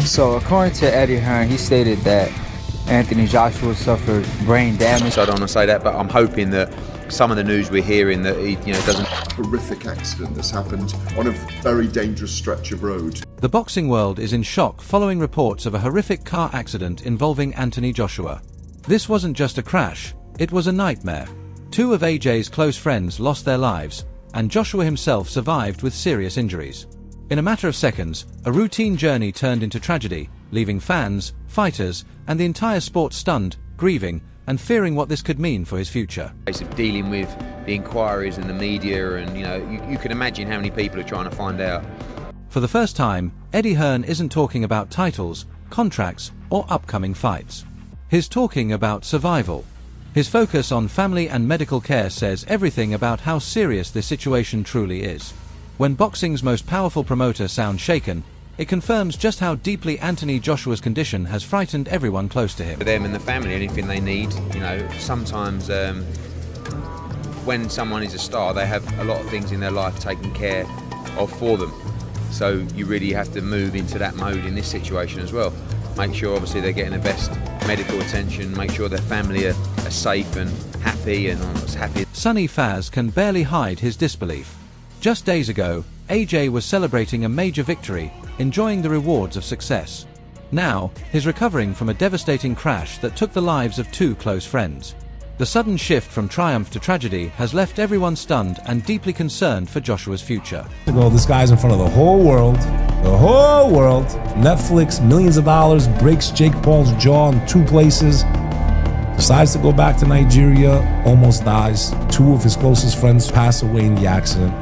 So according to Eddie Hearn, he stated that Anthony Joshua suffered brain damage. So I don't want to say that, but I'm hoping that some of the news we're hearing that he, doesn't. Horrific accident that's happened on a very dangerous stretch of road. The boxing world is in shock following reports of a horrific car accident involving Anthony Joshua. This wasn't just a crash, it was a nightmare. Two of AJ's close friends lost their lives, and Joshua himself survived with serious injuries. In a matter of seconds, a routine journey turned into tragedy, leaving fans, fighters, and the entire sport stunned, grieving, and fearing what this could mean for his future. Of dealing with the inquiries and the media, and you can imagine how many people are trying to find out. For the first time, Eddie Hearn isn't talking about titles, contracts, or upcoming fights. He's talking about survival. His focus on family and medical care says everything about how serious this situation truly is. When boxing's most powerful promoter sounds shaken, it confirms just how deeply Anthony Joshua's condition has frightened everyone close to him. For them and the family, anything they need, sometimes when someone is a star, they have a lot of things in their life taken care of for them. So you really have to move into that mode in this situation as well. Make sure obviously they're getting the best medical attention, make sure their family are safe and happy and as happy. Sonny Faz can barely hide his disbelief. Just days ago, AJ was celebrating a major victory, enjoying the rewards of success. Now, he's recovering from a devastating crash that took the lives of two close friends. The sudden shift from triumph to tragedy has left everyone stunned and deeply concerned for Joshua's future. Well, this guy's in front of the whole world. The whole world. Netflix, millions of dollars, breaks Jake Paul's jaw in two places. Decides to go back to Nigeria, almost dies. Two of his closest friends pass away in the accident.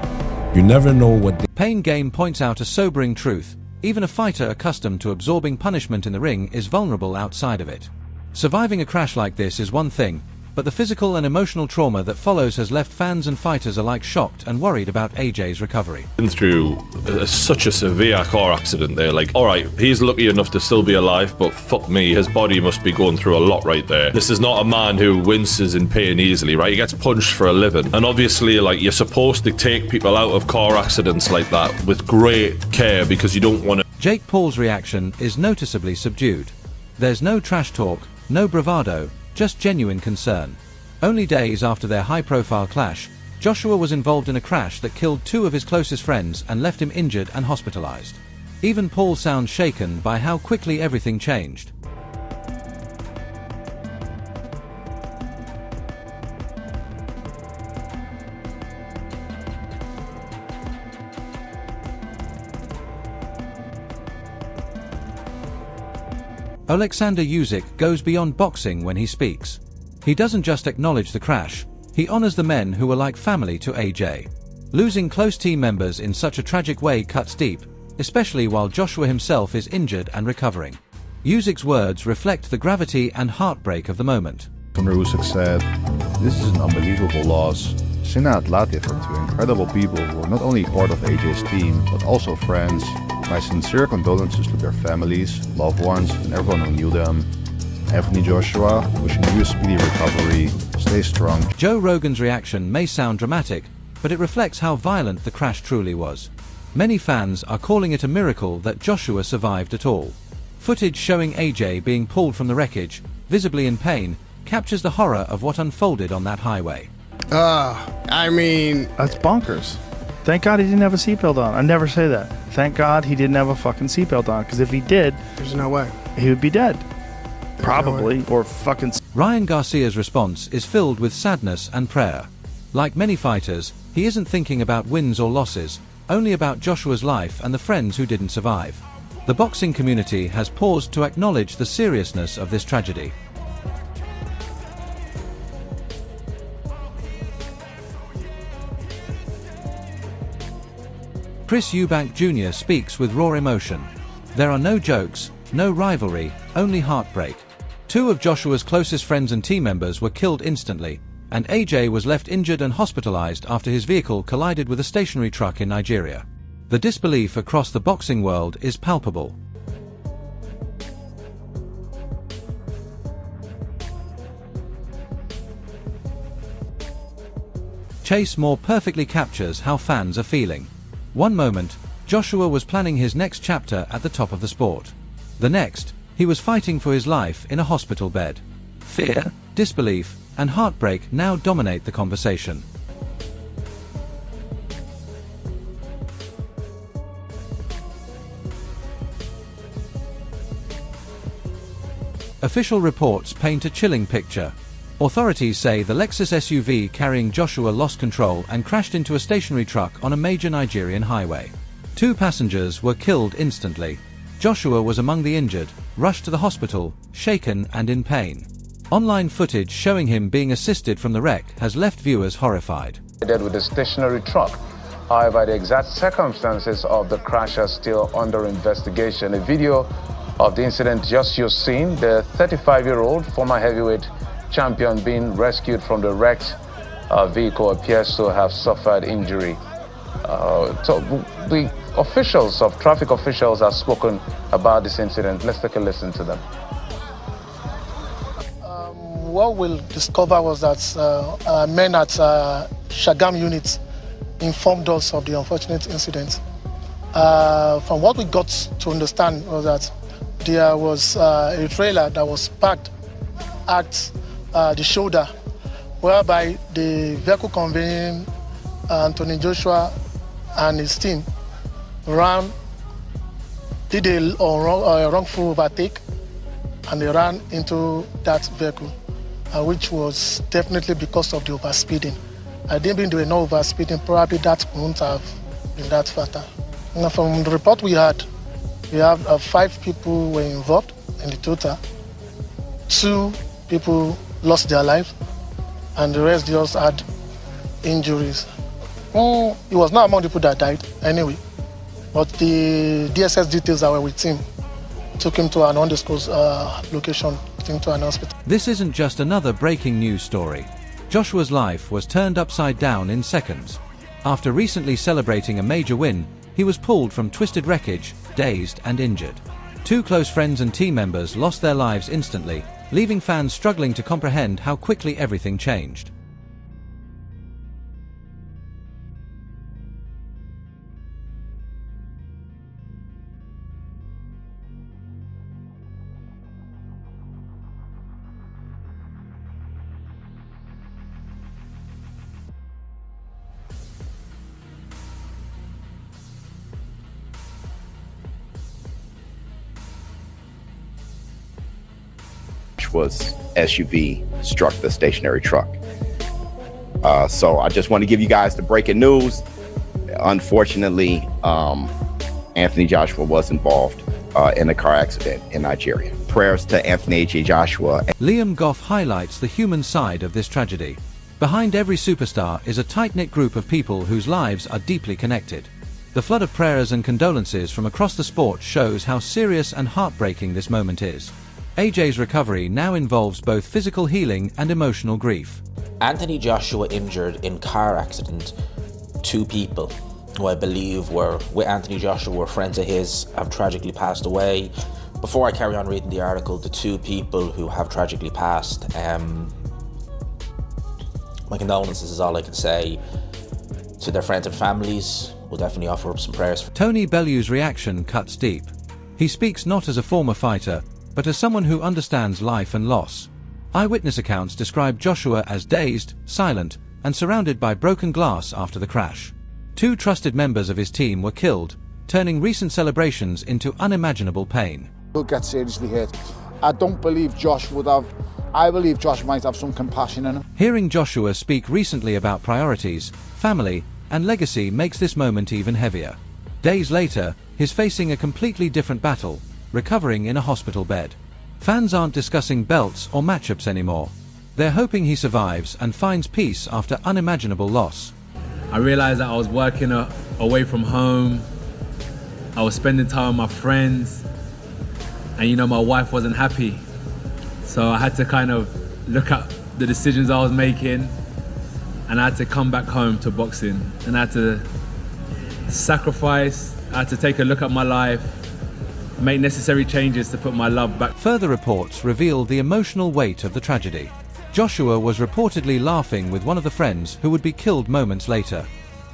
You never know what. Pain Game points out a sobering truth. Even a fighter accustomed to absorbing punishment in the ring is vulnerable outside of it. Surviving a crash like this is one thing, but the physical and emotional trauma that follows has left fans and fighters alike shocked and worried about AJ's recovery. Been through such a severe car accident there, alright, he's lucky enough to still be alive, but fuck me, his body must be going through a lot right there. This is not a man who winces in pain easily, right? He gets punched for a living. And obviously, you're supposed to take people out of car accidents like that with great care because you don't want to. Jake Paul's reaction is noticeably subdued. There's no trash talk, no bravado, just genuine concern. Only days after their high-profile clash, Joshua was involved in a crash that killed two of his closest friends and left him injured and hospitalized. Even Paul sounds shaken by how quickly everything changed. Alexander Usyk goes beyond boxing when he speaks. He doesn't just acknowledge the crash, he honors the men who were like family to AJ. Losing close team members in such a tragic way cuts deep, especially while Joshua himself is injured and recovering. Usyk's words reflect the gravity and heartbreak of the moment. Usyk said, "This is an unbelievable loss. Sinna and Latif are two incredible people who were not only part of AJ's team, but also friends. My sincere condolences to their families, loved ones, and everyone who knew them. Anthony Joshua, wishing you a speedy recovery. Stay strong." Joe Rogan's reaction may sound dramatic, but it reflects how violent the crash truly was. Many fans are calling it a miracle that Joshua survived at all. Footage showing AJ being pulled from the wreckage, visibly in pain, captures the horror of what unfolded on that highway. That's bonkers. Thank God he didn't have a seatbelt on. I never say that. Thank God he didn't have a fucking seatbelt on, because if he did, there's no way. He would be dead. Probably, or fucking... Ryan Garcia's response is filled with sadness and prayer. Like many fighters, he isn't thinking about wins or losses, only about Joshua's life and the friends who didn't survive. The boxing community has paused to acknowledge the seriousness of this tragedy. Chris Eubank Jr. speaks with raw emotion. There are no jokes, no rivalry, only heartbreak. Two of Joshua's closest friends and team members were killed instantly, and AJ was left injured and hospitalized after his vehicle collided with a stationary truck in Nigeria. The disbelief across the boxing world is palpable. Chase Moore perfectly captures how fans are feeling. One moment, Joshua was planning his next chapter at the top of the sport. The next, he was fighting for his life in a hospital bed. Fear, disbelief, and heartbreak now dominate the conversation. Official reports paint a chilling picture. Authorities say the Lexus SUV carrying Joshua lost control and crashed into a stationary truck on a major Nigerian highway. 2 passengers were killed instantly. Joshua was among the injured, rushed to the hospital, shaken and in pain. Online footage showing him being assisted from the wreck has left viewers horrified. With a stationary truck. However, the exact circumstances of the crash are still under investigation. A video of the incident just you've seen, the 35-year-old former heavyweight champion being rescued from the wrecked vehicle appears to have suffered injury. So the traffic officials have spoken about this incident. Let's take a listen to them. What we'll discover was that men at Shagam unit informed us of the unfortunate incident. From what we got to understand was that there was a trailer that was parked at the shoulder, whereby the vehicle conveying Anthony Joshua and his team did a wrongful overtake, and they ran into that vehicle, which was definitely because of the overspeeding. I didn't mean there were no overspeeding, probably that wouldn't have been that fatal. Now, from the report we have 5 people were involved in the total. 2 people lost their lives, and the rest just had injuries. He was not among the people that died anyway, but the DSS details that were with him took him to an undisclosed location, took him to an hospital. This isn't just another breaking news story. Joshua's life was turned upside down in seconds. After recently celebrating a major win, he was pulled from twisted wreckage, dazed and injured. 2 close friends and team members lost their lives instantly, leaving fans struggling to comprehend how quickly everything changed. Was SUV struck the stationary truck. So I just want to give you guys the breaking news. Unfortunately, Anthony Joshua was involved in a car accident in Nigeria. Prayers to Anthony H.A. Joshua. Liam Goff highlights the human side of this tragedy. Behind every superstar is a tight-knit group of people whose lives are deeply connected. The flood of prayers and condolences from across the sport shows how serious and heartbreaking this moment is. AJ's recovery now involves both physical healing and emotional grief. Anthony Joshua injured in car accident. 2 people who I believe were with Anthony Joshua were friends of his have tragically passed away. Before I carry on reading the article, the 2 people who have tragically passed, my condolences is all I can say to their friends and families. We'll definitely offer up some prayers. Tony Bellew's reaction cuts deep. He speaks not as a former fighter, but as someone who understands life and loss. Eyewitness accounts describe Joshua as dazed, silent, and surrounded by broken glass after the crash. 2 trusted members of his team were killed, turning recent celebrations into unimaginable pain. He'll get seriously hurt. I don't believe Josh would have. I believe Josh might have some compassion in him. Hearing Joshua speak recently about priorities, family, and legacy makes this moment even heavier. Days later, he's facing a completely different battle, recovering in a hospital bed. Fans aren't discussing belts or matchups anymore. They're hoping he survives and finds peace after unimaginable loss. I realized that I was working away from home. I was spending time with my friends, and my wife wasn't happy. So I had to kind of look at the decisions I was making, and I had to come back home to boxing, and I had to sacrifice. I had to take a look at my life, make necessary changes to put my love back. Further reports reveal the emotional weight of the tragedy. Joshua was reportedly laughing with one of the friends who would be killed moments later.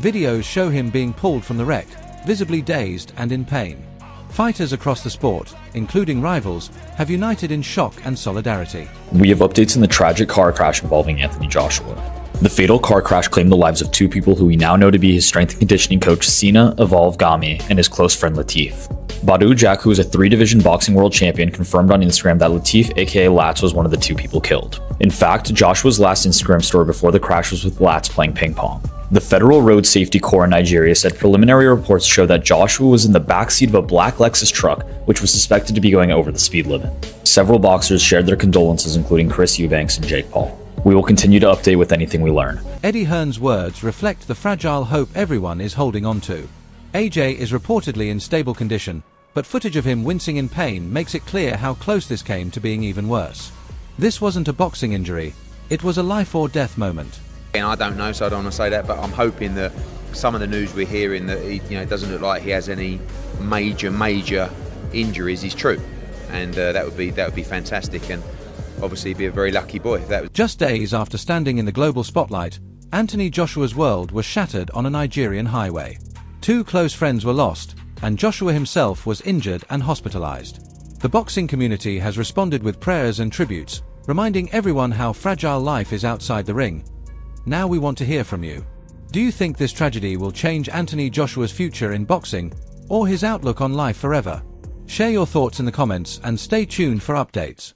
Videos show him being pulled from the wreck, visibly dazed and in pain. Fighters across the sport, including rivals, have united in shock and solidarity. We have updates on the tragic car crash involving Anthony Joshua. The fatal car crash claimed the lives of 2 people who we now know to be his strength and conditioning coach Sina Evolve Gami and his close friend Latif. Badu Jack, who is a 3-division boxing world champion, confirmed on Instagram that Latif aka Lats was one of the 2 people killed. In fact, Joshua's last Instagram story before the crash was with Lats playing ping pong. The Federal Road Safety Corps in Nigeria said preliminary reports show that Joshua was in the backseat of a black Lexus truck, which was suspected to be going over the speed limit. Several boxers shared their condolences, including Chris Eubanks and Jake Paul. We will continue to update with anything we learn. Eddie Hearn's words reflect the fragile hope everyone is holding on to. AJ is reportedly in stable condition, but footage of him wincing in pain makes it clear how close this came to being even worse. This wasn't a boxing injury, it was a life or death moment. And I don't know, so I don't want to say that, but I'm hoping that some of the news we're hearing that it doesn't look like he has any major injuries is true, and that would be fantastic, and obviously be a very lucky boy if that was. Just days after standing in the global spotlight, Anthony Joshua's world was shattered on a Nigerian highway. 2 close friends were lost, and Joshua himself was injured and hospitalized. The boxing community has responded with prayers and tributes, reminding everyone how fragile life is outside the ring. Now we want to hear from you. Do you think this tragedy will change Anthony Joshua's future in boxing, or his outlook on life forever? Share your thoughts in the comments and stay tuned for updates.